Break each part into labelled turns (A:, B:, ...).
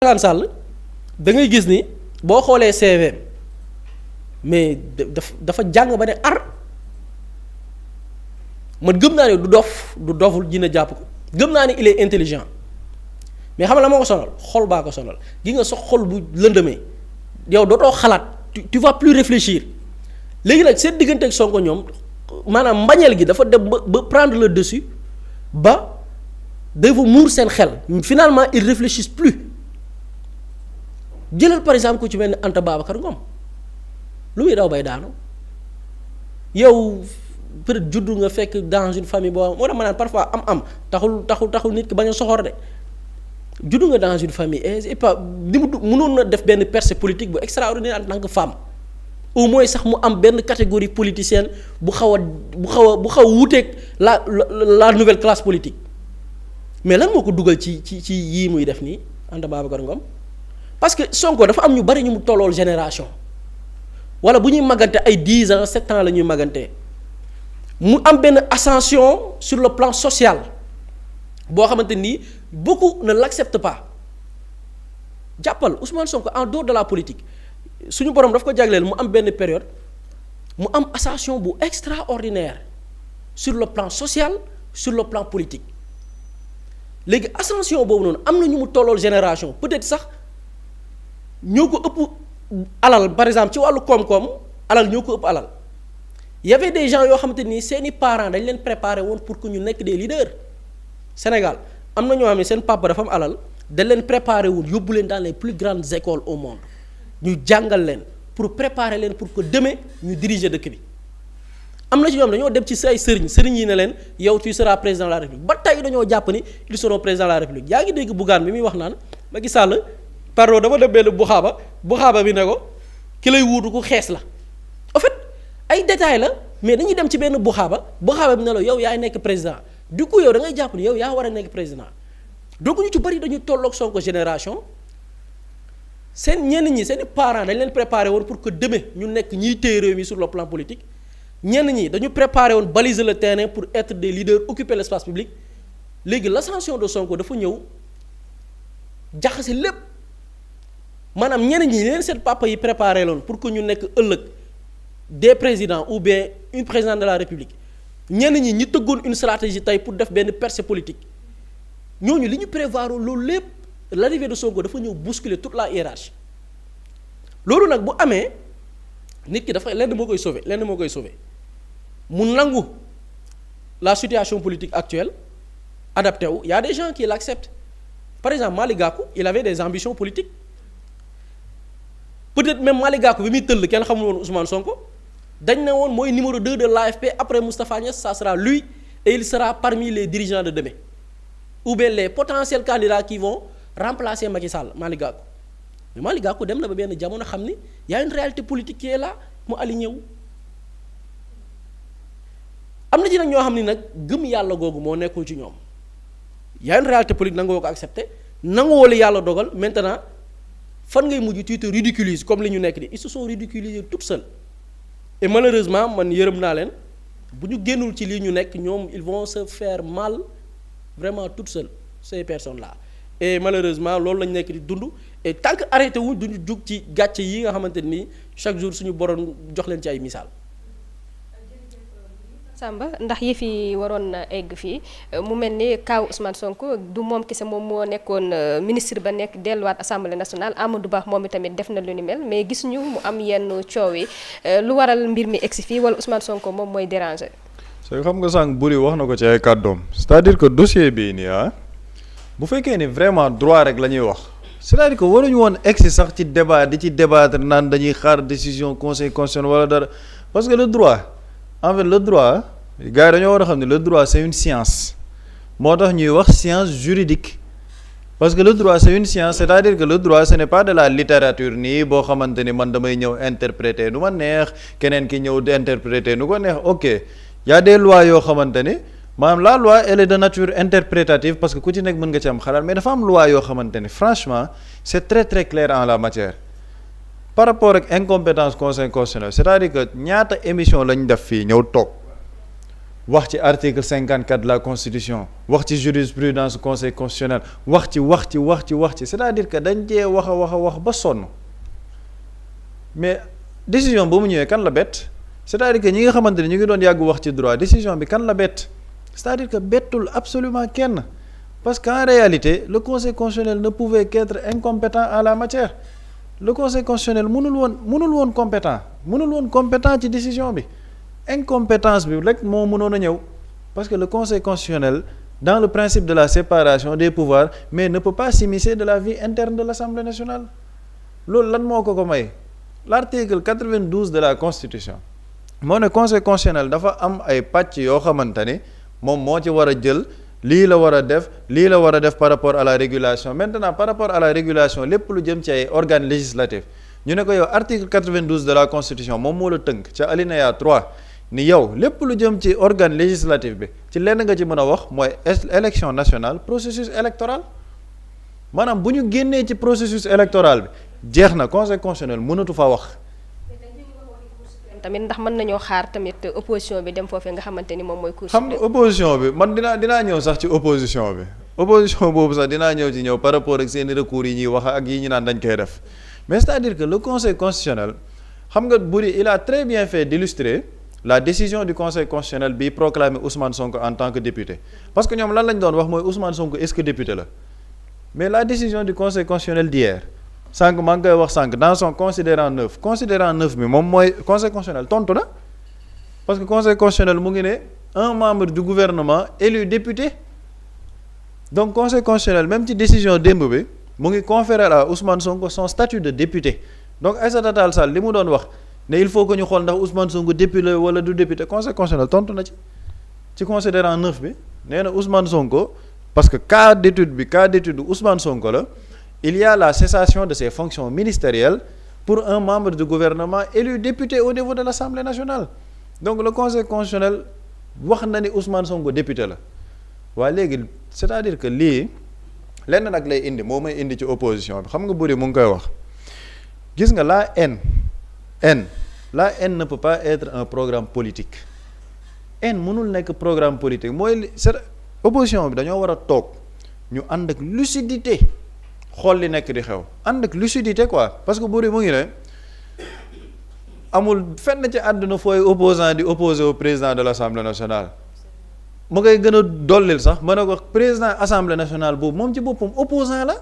A: Alassane Sall da ngay gis ni boo xoolee CV mais dafa jàng ba ne ar man gëm naa ne du doful dina jàpp ko gëm naa ne il est intelligent mais xam nga la moo ko sonal xol baa ko sonal gi nga sox xol bu lëndëmee yow dootoo xalaat tu vas plus réfléchir léegi nag seen diggante ak Sonko ñoom maanaam mbañeel gi dafa dem ba prendre le dessus ba dafa muur seen xel finalement ils réfléchissent plus. jëlal par exemple ku ci mel ni Anta Babacar Ngom lu muy daw bay daanu yow peut-être juddu nga fekk dans une famille boo moo tax ma naan parfois am taxul nit ki bañ a soxor de juddu nga dans une famille et pas li mu mënoon na def benn percée politique bu extraordinaire en tant que femme au moins sax mu am benn catégorie politicienne bu xaw a wuuteeg la nouvelle classe politique mais lan moo ko dugal ci yii muy def nii Anta Babacar Ngom. parce que Sonko dafa am ñu bari ñu mu tollool génération wala bu ñuy magante ay 10 ans 7 ans la ñuy magante mu am benn ascension sur le plan social boo xamante ni beaucoup ne l'acceptent pas jàppal Ousmane Sonko en dehors de la politique suñu borom daf ko jagleel mu am benn période mu am ascension bu extraordinaire sur le plan social sur le plan politique léegi ascension boobu noonu am na ñu mu tollool génération peut-être sax. ñoo ko ëpp alal par exemple ci wàllu koom-koom alal ñoo ko ëpp alal y avait des gens yoo xamante ni seeni parents dañ leen préparer woon pour que ñu nekk des leaders Sénégal am na ñoo xam ne seen papa dafa am alal dañ leen préparer woon yóbbu leen dans les plus grandes écoles au monde ñu jàngal leen pour préparer leen pour que demain ñu diriger dëkk bi am na ci ñoom dañoo dem ci say sëriñ yi ne leen yow tu seras président de la République ba tey dañoo jàpp ni ils seront président de la République yaa ngi dégg Bougane bi muy wax naan Macky Sall pardon dama dem benn buxaaba bi ne ko ki lay wuutu ku xees la en fait ay détails la mais dañuy dem ci benn buxaaba bi ne la yow yaay nekk président du coup yow da ngay jàpp ni yow yaa war a nekk président donc ñu ci bëri dañuy tolloog Sonko génération seen ñenn ñi seen parents dañ leen préparé woon pour que demain ñu nekk ñiy téye réew mi sur le plan politique ñenn ñi dañu préparé woon baliser le terrain pour être des leaders occuper l'espace public léegi l'ascension de Sonko dafa ñëw jaxase lépp. maanaam ñeneen ñi leen seen papa yi préparé loon pour que ñu nekk ëllëg des présidents ou bien une présidente de la république ñenn ñi tëggoon une stratégie tey pour def benn percée politique ñooñu li ñu prévoir loolu lépp l'arrivée de Sonko dafa ñëw bousculer toute la hiérarchie loolu nag bu amee nit ki dafa lenn moo koy sauver mu nangu la situation politique actuelle adapté wu y a des gens qui l'acceptent par exemple Malick Gakou il avait des ambitions politiques. peut-être même Malick Gakou bi muy tëll kenn xamul woon Ousmane Sonko dañ ne woon mooy numéro 2 de l'AFP après Moustapha Niasse ça sera lui et il sera parmi les dirigeants de demain ou bien les potentiels candidats qui vont remplacer Macky Sall Malick Gakou mais Malick Gakou dem na ba benn jamono xam ni y a une réalité politique qui est là mu aligné wu am na ci nag ñoo xam ni nag gëm yàlla googu moo nekkul ci ñoom y a une réalité politique nangoo ko accepter nangoo la yàlla dogal maintenant. fan ngay mujj tu te ridiculises comme li ñu nekk di ils se sont ridiculisés toutes seuls et malheureusement man yërëm naa leen bu ñu génnul ci lii ñu nekk ñoom ils vont se faire mal vraiment toutes seules ces personnes là et malheureusement loolu lañu nekk di dund et tant que arrêté wu duñu jug ci gàcce yi nga xamante ni chaque jour suñu borom jox leen ci ay misaal.
B: Samba ndax yëf yi waroon na egg fii mu mel ni kaw Ousmane Sonko du moom kese moom moo nekkoon ministre ba nekk delluwaat assemblée nationale Amadou Ba moom itamit def na lu ni mel mais gis ñu mu am yenn coow yi lu waral mbir mi egsi fii wala Ousmane Sonko moom mooy déranger.
C: soo xam nga sànq Buri wax na ko ci ay kàddoom c'est-à-dire que dossier bii nii bu fekkee ni vraiment droit rek la ñuy wax c'est-à-dire que waruñu woon egsi sax ci débat di ci débattre naan dañuy xaar décision conseil constitutionnel wala dara parce que le droit. en fait le droit gars yi dañoo war a xam ne le droit c'est une science moo tax ñuy wax science juridique parce que le droit c'est une science c'est-à-dire que le droit ce n'est pas de la littérature nii boo xamante ni man damay ñëw interpréter nu ma neex keneen ki ñëw di interpréter nu ko neex ok y a des lois yoo xamante ni maanaam la loi elle est de nature interprétative parce que ku ci nekk mën nga ci am xalaat mais dafa am loi yoo xamante ni franchement c'est très très clair en la matière. par rapport ak incompétence conseil constitutionnel c'est-à-dire que ñaata émission lañ def fii ñëw toog wax ci article 54 de la constitution wax ci jurisprudence conseil constitutionnel wax ci c'est-à-dire que dañ cee wax ba sonn mais décision ba mu ñëwee kan la bett c'est-à-dire que ñi nga xamante ne ñu ngi doon yàgg wax ci droit décision bi kan la bett c'est-à-dire que bettul absolument kenn parce qu'en réalité le conseil constitutionnel ne pouvait qu'être incompétent en la matière le conseil constitutionnel mënul woon compétent ci décision bi incompétence bi rek moo mënoon a ñëw parce que le conseil constitutionnel dans le principe de la séparation des pouvoirs mais ne peut pas s'immiscer de la vie interne de l'Assemblée nationale loolu lan moo ko may l'article 92 de la constitution moo ne conseil constitutionnel dafa am ay pàcc yoo xamante ni moom moo ci war a jël lii la war a def par rapport à la régulation maintenant par rapport à la régulation lépp lu jëm ci ay organes législatifs ñu ne ko yow article 92 de la constitution moom moo la tënk ca alinéa 3 ni yow lépp lu jëm ci organe législatif bi ci lenn nga ci mën a wax mooy élection nationale processus électoral maanaam bu ñu génnee ci processus électoral bi jeex na conseil constitutionnel mënatu fa wax.
B: tamit ndax mën nañoo xaar tamit opposition bi dem foofee nga xamante ni moom mooy. cour
C: xam nga opposition bi man dinaa ñëw sax ci opposition bi opposition boobu sax dinaa ñëw par rapport ak seeni recours yi ñuy wax ak yi ñu naan dañ koy def mais c'est-à-dire que le conseil constitutionnel xam nga Boury il a très bien fait d'illustrer la décision du conseil constitutionnel bi proclamé Ousmane Sonko en tant que député parce que ñoom lan lañ doon wax mooy Ousmane Sonko est-ce que député la mais la décision du conseil constitutionnel d'hier sànq maa ngi koy wax sànq dans son considérant 9 bi moom mooy conseil constitutionnel tontu na parce que conseil constitutionnel mu ngi ne un membre du gouvernement élu député donc conseil constitutionnel même ci décision démb bi mu ngi conférer à Ousmane Sonko son statut de député donc Aïssata Tall Sall li mu doon wax ne il faut que ñu xool ndax Ousmane Sonko député wala du député conseil constitutionnel tontu na ci considérant 9 bi nee na Ousmane Sonko parce que cas d'étude Ousmane Sonko la. Il y a la cessation de ses fonctions ministérielles pour un membre du gouvernement élu député au niveau de l'Assemblée nationale donc le conseil constitutionnel wax na ni Ousmane Sonko député la waaye léegi c'est-à-dire que lii lenn nag lay indi moo may indi ci opposition bi xam nga Boury mu ngi koy wax gis nga la haine ne peut pas être un programme politique haine mënul nekk programme politique mooy opposition bi dañoo war a toog ñu ànd ak lucidité xool li nekk di xew ànd ak lucidité quoi parce que Boury mu ngi ne amul fenn ci àdduna fooy opposant di opposé au président de l'Assemblée nationale mu ngay gën a dollil sax ma ne ko président Assemblée nationale boobu moom ci boppam opposant la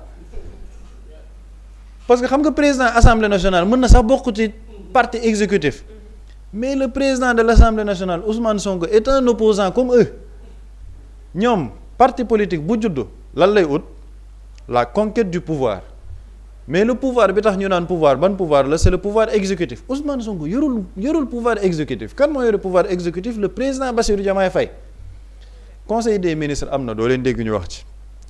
C: parce que xam nga président Assemblée nationale mën na sax bokk ci parti exécutif mais le président de l'Assemblée nationale Ousmane Sonko est un opposant comme eux ñoom parti politique bu juddu lan lay ut la conquête du pouvoir mais le pouvoir bi tax ñu naan pouvoir ban pouvoir la c'est le pouvoir exécutif Ousmane Sonko yorul pouvoir exécutif kan moo yore pouvoir exécutif le président Bassirou Diomaye Faye conseil des ministres am na doo leen dégg ñu wax ci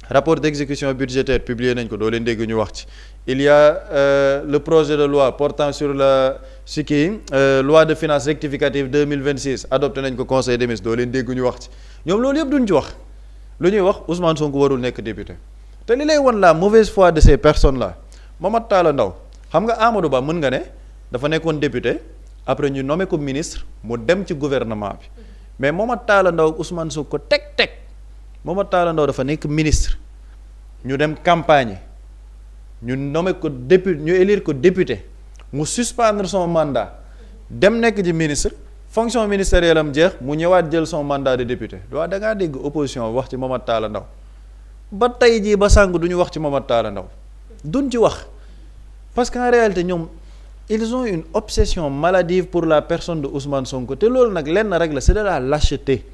C: rapport d'exécution budgétaire publié nañ ko doo leen dégg ñu wax ci il y a le projet de loi portant sur loi de finances rectificative 2026 adopté nañ ko conseil des ministres doo leen dégg ñu wax ci ñoom loolu yëpp duñ ci wax lu ñuy wax Ousmane Sonko warul nekk député te li lay won la mauvaise foi de ces personnes là Mamadou Talla Ndao xam nga Amadou Ba mën nga ne dafa nekkoon député après ñu nommé ko ministre mu dem ci gouvernement bi mais Mamadou Talla Ndao Ousmane Sonko teg Mamadou Talla Ndao dafa nekk ministre ñu dem campagne ñu nommé ko député ñu élire ko député mu suspendre son mandat dem nekk ci ministre fonction ministérielle am jeex mu ñëwaat jël son mandat de député waaw da ngaa dégg opposition wax ci Mamadou Talla Ndao ba tey jii ba sàng du ñu wax ci Mamadou Talla Ndao duñ ci wax parce qu'en réalité ñoom ils ont une obsession maladive pour la personne de Ousmane Sonko te loolu nag lenn rek la c'est de la lâcheté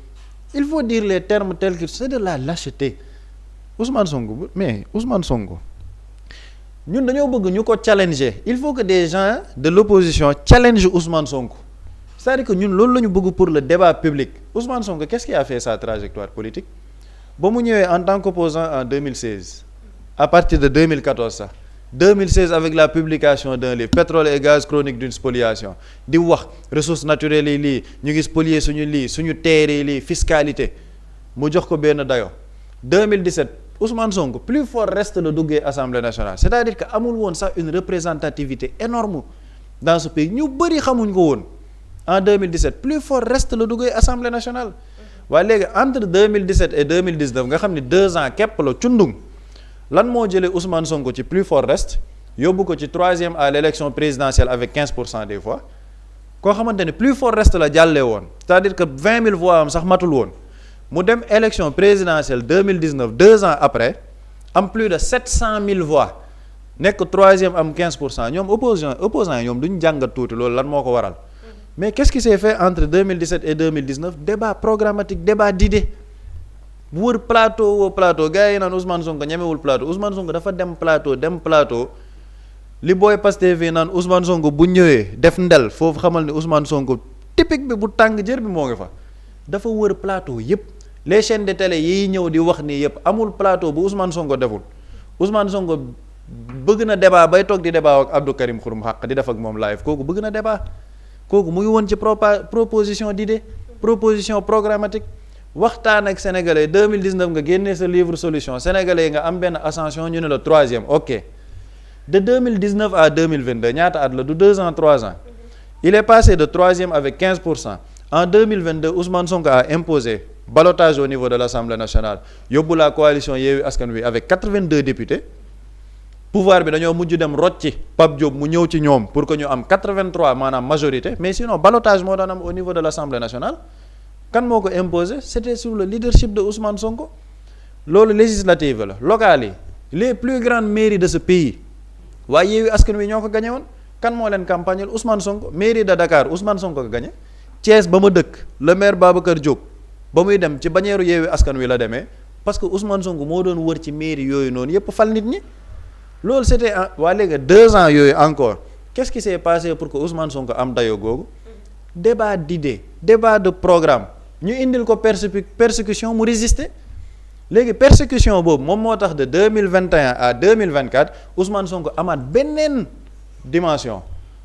C: il faut dire les termes tels que c'est de la lâcheté Ousmane Sonko ñun dañoo bëgg ñu ko challenger il faut que des gens de l'opposition challenge Ousmane Sonko c'est-à-dire que ñun loolu la ñu bëgg pour le débat public Ousmane Sonko qu'est-ce qui a fait sa trajectoire politique ba mu ñëwee en tant qu'opposant en 2016 à partir de 2014 sax 2016 avec la publication d'un livre pétrole et gaz chronique d'une spoliation di wax ressources naturelles yi lii ñu ngi spolier suñu terre yi lii fiscalité mu jox ko benn dayo 2017 Ousmane Sonko plus fort reste la duggee Assemblée nationale c'est-à-dire que amul woon sax une représentativité énorme dans ce pays ñu bëri xamuñ ko woon en 2017 plus fort reste la duggee Assemblée nationale waaye léegi entre 2017 et 2019 nga xam ni 2 ans képp la cundung lan moo jëlee Ousmane Sonko ci plus fort reste yóbbu ko ci 3e à l'élection présidentielle avec 15% des voix koo xamante ne plus fort reste la jàllee woon c'est-à-dire que 20 000 voix am sax matul woon mu dem élection présidentielle 2019 2 ans après am plus de 700 000 voix nekk 3e am 15% ñoom opposants yi ñoom duñ jàngat tuuti loolu lan moo ko waral mais qu'est-ce qui s'est fait entre 2017 et 2019 débat programmatique débat d'idées wër plateau gars yi naan Ousmane Sonko ñemewul plateau Ousmane Sonko dafa dem plateau li booy Pastef fii naan Ousmane Sonko bu ñëwee def ndel foofu xamal ni Ousmane Sonko typique bi bu tàng jër bi moo ngi fa dafa wër plateau yépp les chaînes de télé yi ñëw di wax nii yépp amul plateau bu Ousmane Sonko deful Ousmane Sonko bëgg na débat bay toog di débat ak Abdou Karim Xurum Xaq di def ak moom live kooku bëgg na débat kooku mu ngi woon ci proposition d'idée proposition programmatique waxtaan ak sénégalais 2019 nga génnee sa livre solution sénégalais nga am benn ascension ñu ne la 3e ok de 2019 à 2022 ñaata at la du 2 ans 3 ans il est passé de 3e avec 15% en 2022 Ousmane Sonko a imposé ballottage au niveau de l'Assemblée nationale yóbbu la coalition Yewwi Askan Wi avec 82 députés pouvoir bi dañoo mujj dem rocci Pape Diop mu ñëw ci ñoom pour que ñu am 83 maanaam majorité mais sinon ballottage moo daan am au niveau de l'Assemblée nationale kan moo ko imposé c'était sous le leadership de Ousmane Sonko loolu législative la locales yi les plus grandes mairies de ce pays waaye Yewwi Askan Wi ñoo ko gagné woon kan moo leen campagne Ousmane Sonko mairie de Dakar Ousmane Sonko ko gagné Thiès ba ma dëkk le maire Babacar Diop ba muy dem ci bannière Yewwi Askan Wi la demee parce que Ousmane Sonko moo doon wër ci mairie yooyu noonu yépp fal nit ñi loolu c'était waa léegi 2 ans yooyu encore qu'est-ce qui s'est passé pour que Ousmane Sonko am dayo googu débat d'idées débat de programme ñu indil ko persécution mu résister léegi persécution boobu moom moo tax de 2021 à 2024 Ousmane Sonko amaat beneen dimension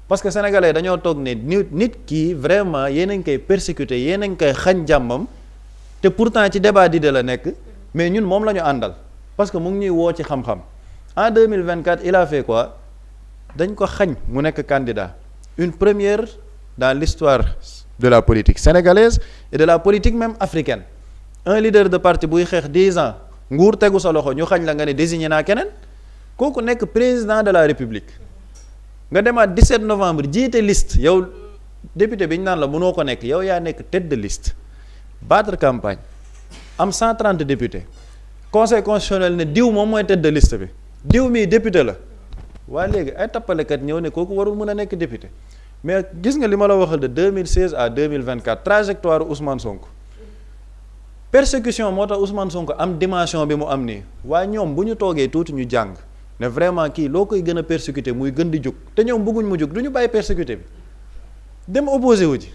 C: parce que sénégalais dañoo toog ne nit kii vraiment yéen a ngi koy persécuter yéen a ngi koy xañ jàmmam te pourtant ci débat d'idées la nekk mais ñun moom la ñu àndal parce que mu ngi ñuy woo ci xam-xam en 2024 il a fait quoi dañ ko xañ mu nekk candidat une première dans l'histoire de la politique sénégalaise et de la politique même africaine un leader de parti buy xeex 10 ans nguur tegu sa loxo ñu xañ la nga ne désigné naa keneen kooku nekk président de la république nga demaat 17 novembre jiite liste yow député bi ñu naan la mënoo ko nekk yow yaa nekk tête de liste battre campagne am 130 députés conseil constitutionnel ne diw moom mooy tête de liste bi diw mii député la waaye léegi ay tappalekat ñëw ne kooku warul mën a nekk député mais gis nga li ma la waxal de 2016 à 2024 trajectoire Ousmane Sonko persécution moo tax Ousmane Sonko am dimension bi mu am nii waaye ñoom bu ñu toogee tuuti ñu jàng ne vraiment kii loo koy gën a persécuter muy gën di jóg te ñoom bëgguñ mu jóg du ñu bàyyi persécuter bi dem opposé wu ji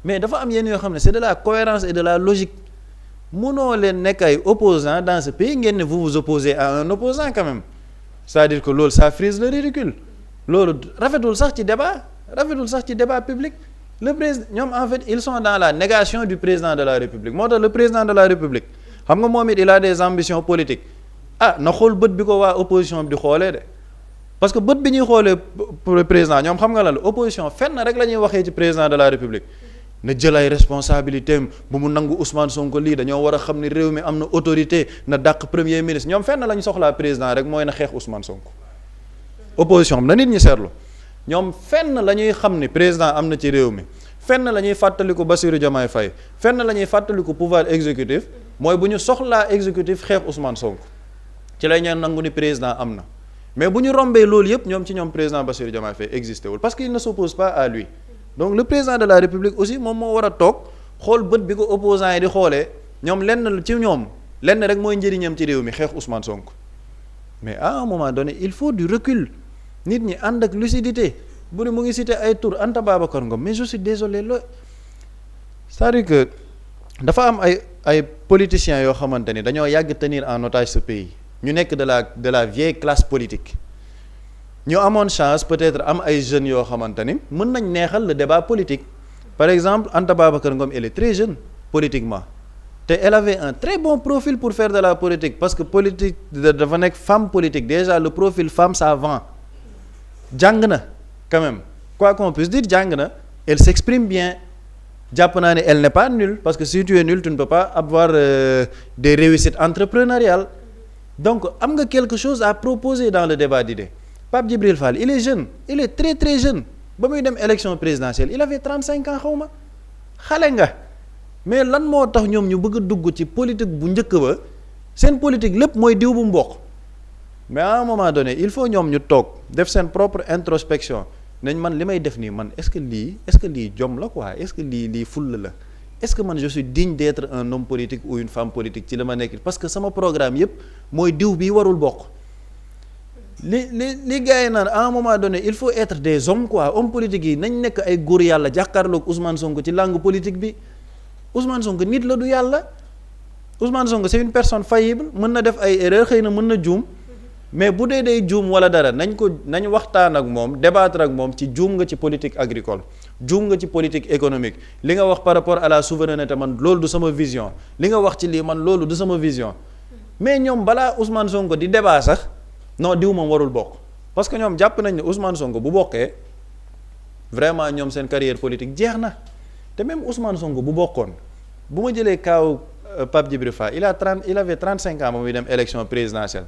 C: mais dafa am yenn yoo xam ne c'est de la cohérence et de la logique munoo leen nekk ay opposants dans ce pays ngeen ne vous vous opposez à un opposant quand même c'est-à-dire que loolu ça frise le ridicule loolu rafetul sax ci débat public le président ñoom en fait ils sont dans la négation du président de la République moo tax le président de la République xam nga moom it il a des ambitions politiques na xool bët bi ko waa opposition bi di xoolee de parce que bët bi ñuy xoolee président ñoom xam nga lan la opposition fenn rek la ñuy waxee ci président de la République na jël ay responsabilité am bu mu nangu Ousmane Sonko lii dañoo war a xam ni réew mi am na autorité na dàq premier ministre ñoom fenn la ñu soxlaa président rek mooy na xeex Ousmane Sonko opposition na nit ñi seetlu ñoom fenn la ñuy xam ni président am na ci réew mi fenn la ñuy fàttaliku Bassirou Diomaye Faye fenn la ñuy fàttaliku pouvoir exécutif mooy bu ñu soxlaa exécutif xeex Ousmane Sonko ci lay ñaan nangu ni président am na mais bu ñu rombee loolu yëpp ñoom ci ñoom président Bassirou Diomaye Faye existé wul parce qu'il ne s'oppose pas à lui donc le président de la République aussi moom moo war a toog xool bët bi ko opposants yi di xoolee ñoom lenn rek mooy njëriñam ci réew mi xeex Ousmane Sonko mais à un moment donné il faut du recul nit ñi ànd ak lucidité bu ne mu ngi cité ay tour Anta Babacar Ngom mais je suis désolé loolu c'est-à-dire que dafa am ay politiciens yoo xamante ni dañoo yàgg tenir en otage ce pays ñu nekk de la vieille classe politique ñu amoon chance peut-être am ay jeunes yoo xamante ni mën nañ neexal le débat politique par exemple Anta Babacar Ngom elle est très jeune politiquement te elle avait un très bon profil pour faire de la politique parce que politique dafa nekk femme politique déjà le profil femme ça vend jàng na quand même quoi qu'on puisse dire jàng na elle s'exprime bien jàpp naa ne elle n'est pas nulle parce que si tu es nul tu ne peux pas avoir des réussites entrepreneuriales donc am nga quelque chose à proposer dans le débat d'idées Pape Djibril Fall il est jeune il est très très jeune ba muy dem élection présidentielle il avait 35 ans xaw ma xale nga mais lan moo tax ñoom ñu bëgg a dugg ci politique bu njëkk ba seen politique lépp mooy diw bu mboq mais à un moment donné il faut ñoom ñu toog def seen propre introspection nañ man li may def nii man est-ce que lii jom la quoi est-ce que lii fulla la est-ce que man je suis digne d'être un homme politique ou une femme politique ci la ma nekk parce que sama programme yépp mooy diw bi warul bokk li gars yi naan à un moment donné il faut être des hommes quoi hommes politiques yi nañ nekk ay góor yàlla jàkkaarloog Ousmane Sonko ci langue politique bi Ousmane Sonko nit la du yàlla Ousmane Sonko c'est une personne faillible mën na def ay erreurs xëy na mën na juum mais bu dee day juum wala dara nañ waxtaan ak moom débattre ak moom ci juum nga ci politique agricole juum nga ci politique économique li nga wax par rapport à la souveraineté man loolu du sama vision li nga wax ci lii man loolu du sama vision mais ñoom balaa Ousmane Sonko di débat sax non diw moom warul bokk parce que ñoom jàpp nañ ne Ousmane Sonko bu bokkee vraiment ñoom seen carrière politique jeex na te même Ousmane Sonko bu bokkoon bu ma jëlee kaaw Pape Djibril Fall il avait 35 ans ba muy dem élection présidentielle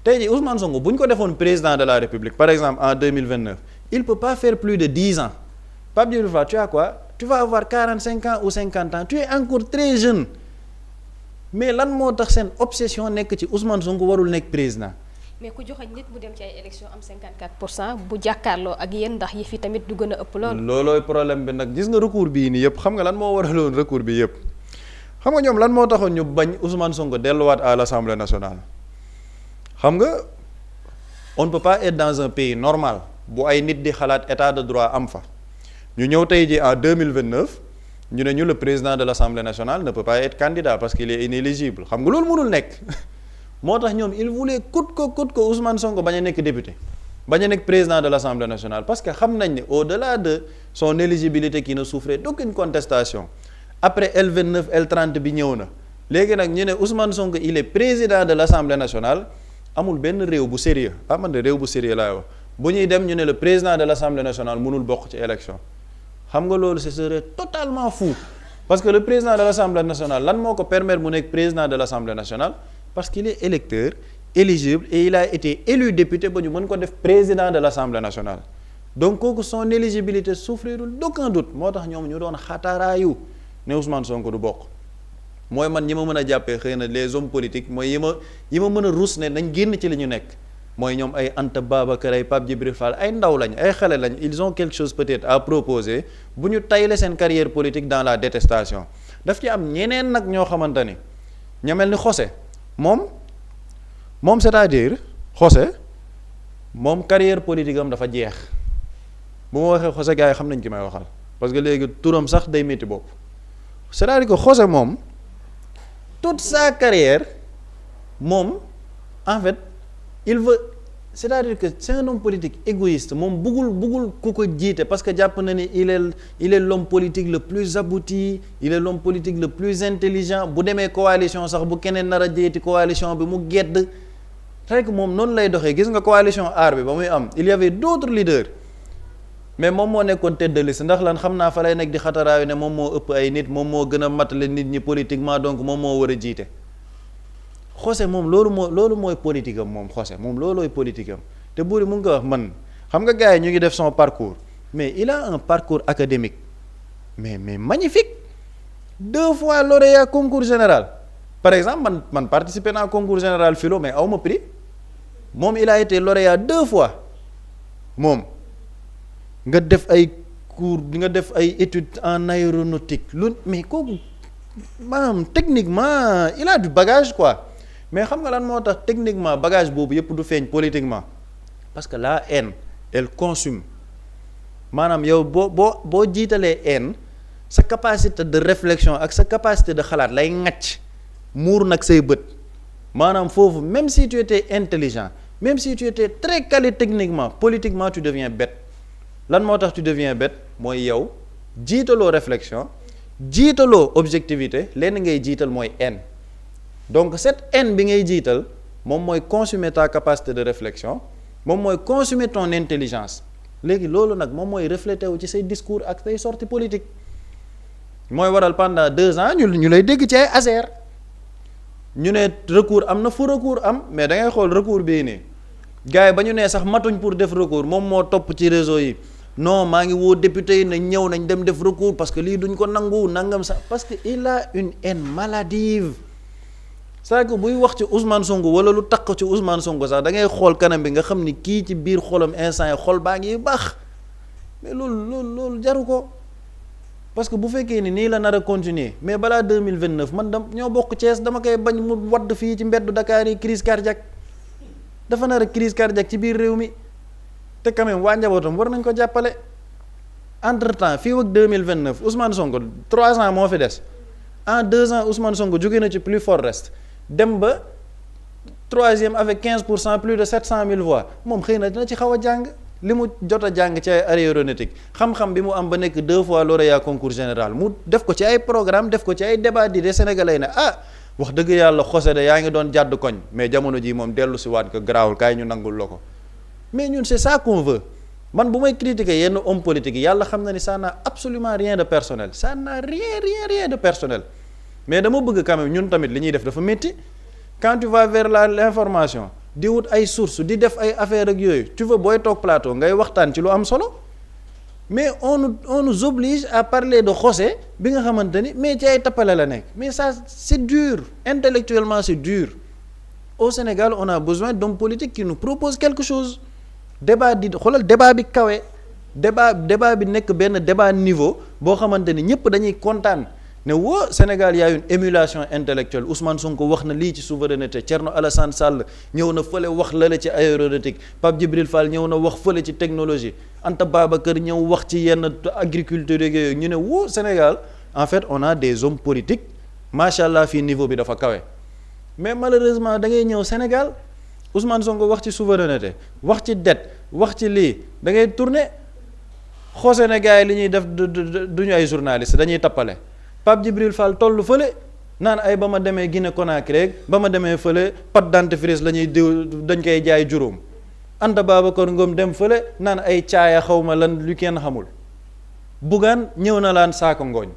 C: tey jii Ousmane Sonko bu ñu ko defoon président de la République par exemple en 2029 il peut pas faire plus de 10 ans Pape Djibril Fall tu as quoi tu vas avoir 45 ans ou 50 ans tu es encore très jeune mais lan moo tax seen obsession nekk ci Ousmane Sonko warul nekk président.
B: mais ku joxe nit mu dem ci ay élection am 54% bu jàkkaarloo ak yéen ndax yi fi tamit du gën a ëpp loolu.
C: loolooy problème bi nag gis nga recours bii nii yëpp xam nga lan moo waraloon recours bi yëpp xam nga ñoom lan moo taxoon ñu bañ Ousmane Sonko delluwaat à l'Assemblée nationale xam nga on ne peut pas être dans un pays normal bu ay nit di xalaat état de droit am fa ñu ñëw tey ji en 2029 ñu ne ñu le président de l'Assemblée nationale ne peut pas être candidat parce qu'il est inéligible xam nga loolu mënul nekk. moo tax ñoom il voulait coûte que Ousmane Sonko bañ a nekk député bañ a nekk président de l'Assemblée nationale parce que xam nañ ne au-delà de son éligibilité qui ne souffrait d'aucune contestation après L29 L30 bi ñëw na léegi nag ñu ne Ousmane Sonko il est président de l'Assemblée nationale amul benn réew bu sérieux man de réew bu sérieux laay wax bu ñuy dem ñu ne le président de l'Assemblée nationale mënul bokk ci élection xam nga loolu ce serait totalement fou parce que le président de l'Assemblée nationale lan moo ko permettre mu nekk président de l'Assemblée nationale parce qu'il est électeur éligible et il a été élu député ba ñu mën ko def président de l'Assemblée nationale donc kooku son éligibilité souffrirul d'aucun doute moo tax ñoom ñu doon xataraayu ne Ousmane Sonko du bokk mooy man ñi ma mën a jàppee xëy na les hommes politiques mooy yi ma mën a ruus ne nañ génn ci li ñu nekk mooy ñoom ay Anta Babacar ay Pape Djibril Fall ay ndaw lañ ay xale lañ ils ont quelque chose peut-être à proposer bu ñu tayle seen carrière politique dans la détestation daf ci am ñeneen nag ñoo xamante ni ña mel ni Xose moom c'est-à-dire Xose moom carrière politique am dafa jeex bu ma waxee Xose gars yi xam nañ ki may waxal parce que léegi turam sax day métti bopp c'est-à-dire que Xose moom toute sa carrière moom en fait il veut c'est-à-dire que c'est un homme politique égoïste moom bëggul ku ko jiite parce que jàpp na ni il est l'homme politique le plus abouti il est l'homme politique le plus intelligent bu demee coalition sax bu keneen nar a jeeti coalition bi mu gedd rek moom noonu lay doxee gis nga coalition aar bi ba muy am il y avait d'autres leaders mais moom moo nekkoon tête de liste ndax lan xam naa fa lay nekk di xataraayu ne moom moo ëpp ay nit moom moo gën a matale nit ñi politiquement donc moom moo war a jiite Xose moom loolu mooy politique am moom Xose moom loolooy politique am te buuri mu ngi ko wax man xam nga gars yi ñu ngi def son parcours mais il a un parcours académique mais magnifique 2 fois lauréat concours général par exemple man participer naa concours général philo mais awma prix moom il a été lauréat 2 fois moom nga def ay cours nga def ay études en aéronautique lu mais kooku maanaam techniquement il a du bagage quoi mais xam nga lan moo tax techniquement bagage boobu yëpp du feeñ politiquement parce que la haine elle consume maanaam yow boo jiitalee haine sa capacité de réflexion ak sa capacité de xalaat lay ŋacc muur nag say bët maanaam foofu même si tu étais intelligent même si tu étais très calé techniquement politiquement tu deviens bête lan moo tax tu deviens bête mooy yow jiitaloo réflexion jiitaloo objectivité lenn ngay jiital mooy haine donc cette haine bi ngay jiital moom mooy consumer ta capacité de réflexion moom mooy consumer ton intelligence léegi loolu nag moom mooy reflété wu ci say discours ak say sorties politiques mooy waral pendant 2 ans ñu lay dégg ci ay ASER ñu ne recours am na fu recours am mais da ngay xool recours bii nii gars yi ba ñu nee sax matuñ pour def recours moom moo topp ci réseau yi non maa ngi woo député yi nañ ñëw nañ dem def recours parce que lii duñ ko nangu nangam sax parce que il a une haine maladive. c'est que buy wax ci Ousmane Sonko wala lu takk ci Ousmane Sonko sax da ngay xool kanam bi nga xam ni kii ci biir xolam instant yi xol baa ngi baax mais loolu jaru ko parce que bu fekkee ni nii la nar a continuer mais balaa 2029 man ñoo bokk Thiès dama koy bañ mu wadd fii ci mbeddu Dakar yi crise cardiaque dafa nar a crise cardiaque ci biir réew mi te quand même waa njabootam war nañ ko jàppale entre temps fii ak 2029 Ousmane Sonko 3 ans moo fi des en 2 ans Ousmane Sonko jóge na ci plus fort reste dem ba 3e avec 15% plus de 700 000 voix moom xëy na dina ci xaw a jàng li mu jot a jàng ci ay aéronautique xam-xam bi mu am ba nekk 2 fois lauréat concours général mu def ko ci ay programme def ko ci ay débat di de sénégalais ne wax dëgg yàlla xose de yaa ngi doon jàdd koñ mais jamono ji moom dellu si waat ko garaawul kaay ñu nangul la ko mais ñun c'est ça qu'on veut man bu may critiquer yenn homme politique yi yàlla xam na ni ça n'a absolument rien de personnel ça n'a rien de personnel mais dama bëgg quand même ñun tamit li ñuy def dafa métti quand tu vas vers l'information di wut ay sources di def ay affaires ak yooyu tu veux booy toog plateau ngay waxtaan ci lu am solo mais on nous oblige à parler de José bi nga xamante ni mais ci ay tappale la nekk mais ça c'est dur intellectuellement c'est dur au Sénégal on a besoin d'hommes politiques qui nous proposent quelque chose débat di xoolal débat bi kawe débat bi nekk benn débat niveau boo xamante ni ñëpp dañuy kontaan ne woo Sénégal y a une émulation intellectuelle Ousmane Sonko wax na lii ci souveraineté Thierno Alassane Sall ñëw na fële wax lale ci aéronautique Pape Djibril Fall ñëw na wax fële ci technologie Anta Babacar ñëw wax ci yenn agriculture yooyu ñu ne woo Sénégal en fait on a des hommes politiques macha allah fii niveau bi dafa kawe mais malheureusement da ngay ñëw Sénégal Ousmane Sonko wax ci souveraineté wax ci dette wax ci lii da ngay tourner xoose ne gars yi li ñuy def duñu ay journaliste dañuy tappale Pape Djibril Fall tollu fële naan ay ba ma demee Guinée Conakry rek ba ma demee fële pâte dentifrice la ñuy diw dañ koy jaay juróom Anta Babacar Ngom dem fële naan ay caaya xawma lan lu kenn xamul Bougane ñëw na laan saako ngooñ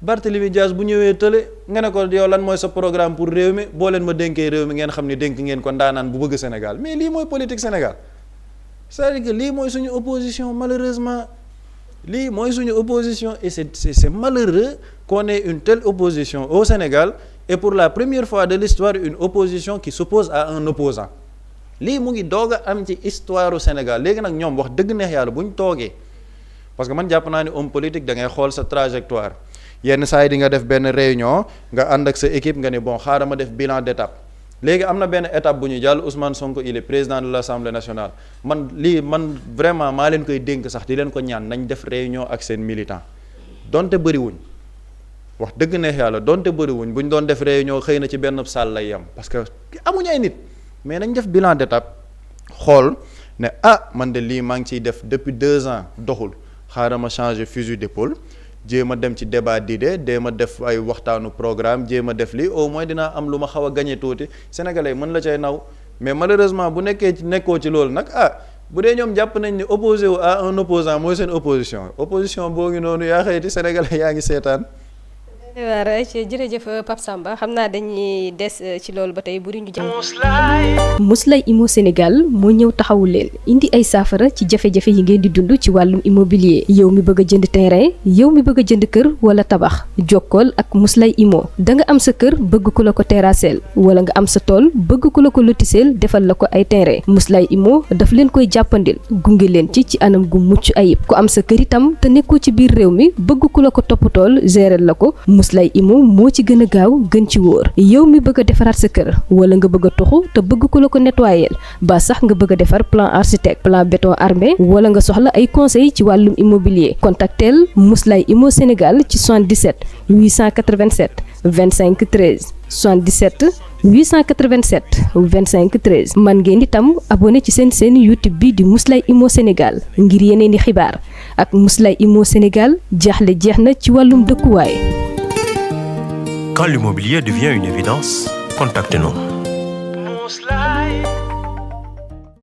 C: Barthélémy Dias bu ñëwee tële nga ne ko yow lan mooy sa programme pour réew mi boo leen ma dénkee réew mi ngeen xam ni dénk ngeen ko ndaanaan bu bëgg Sénégal mais lii mooy politique Sénégal c'est-à-dire que lii mooy suñu opposition malheureusement lii mooy suñu opposition et c'est malheureux qu'on ait une telle opposition au Sénégal et pour la première fois de l'histoire une opposition qui s'oppose à un opposant lii mu ngi doog a am ci histoire au Sénégal léegi nag ñoom wax dëgg neex yàlla bu ñu toogee parce que man jàpp naa ni homme politique da ngay xool sa trajectoire yenn saa yi di nga def benn réunion nga ànd ak sa équipe nga ne bon xaaral ma def bilan d'étape léegi am na benn étape bu ñu jàll Ousmane Sonko il est président de l'Assemblée nationale man vraiment maa leen koy dénk sax di leen ko ñaan nañ def réunion ak seen militant donte bëriwuñ wax dëgg neex yàlla donte bëriwuñ bu ñu doon def réunion xëy na ci benn salle lay yem parce que amuñu ay nit mais nañ def bilan d'étape xool ne man de lii maa ngi ciy def depuis 2 ans doxul xaaral ma changer fusil d'épaule jéem a dem ci débat d'idées jéem a def ay waxtaanu programme jéem a def lii au moins dinaa am lu ma xaw a gagné tuuti sénégalais mën la cay naw mais malheureusement bu nekkoo ci loolu nag bu dee ñoom jàpp nañ ni opposé wu à un opposant mooy seen opposition boo ngi noonu yaa xëyti sénégalais yaa ngi seetaan.
B: waaw jërëjëf Pape Samba xam naa dañuy des ci loolu ba tey buri ñu jëm.
D: Mously Immo Sénégal moo ñëw taxawu leen indi ay saafara ci jafe-jafe yi ngeen di dund ci wàllum immobilier yow mi bëgg a jënd terrain yow mi bëgg a jënd kër wala tabax jokkool ak Mously Immo da nga am sa kër bëgg ku la ko terrasseel wala nga am sa tool bëgg ku la ko lotiseel defal la ko ay terrain Mously Immo daf leen koy jàppandil gunge leen ci anam gu mucc ayib ku am sa kër itam te nekkoo ci biir réew mi bëgg ku la ko toppatool gérer la ko Mously Immo moo ci gën a gaaw gën ci wóor yow mi bëgg a defaraat sa kër wala nga bëgg a toxu te bëgg ku la ko nettoyer ba sax nga bëgg a defar plan architecte plan béton armé wala nga soxla ay conseil ci wàllum immobilier contactel Mously Immo Sénégal ci 77 887 25 13 77 887 25 13 man ngeen itam abonné ci seen YouTube bi di Mously Immo Sénégal ngir yeneen i xibaar ak Mously Immo Sénégal jaaxle jeex na ci wàllum dëkkuwaay.
E: Quand l'immobilier devient une évidence, contactez-nous.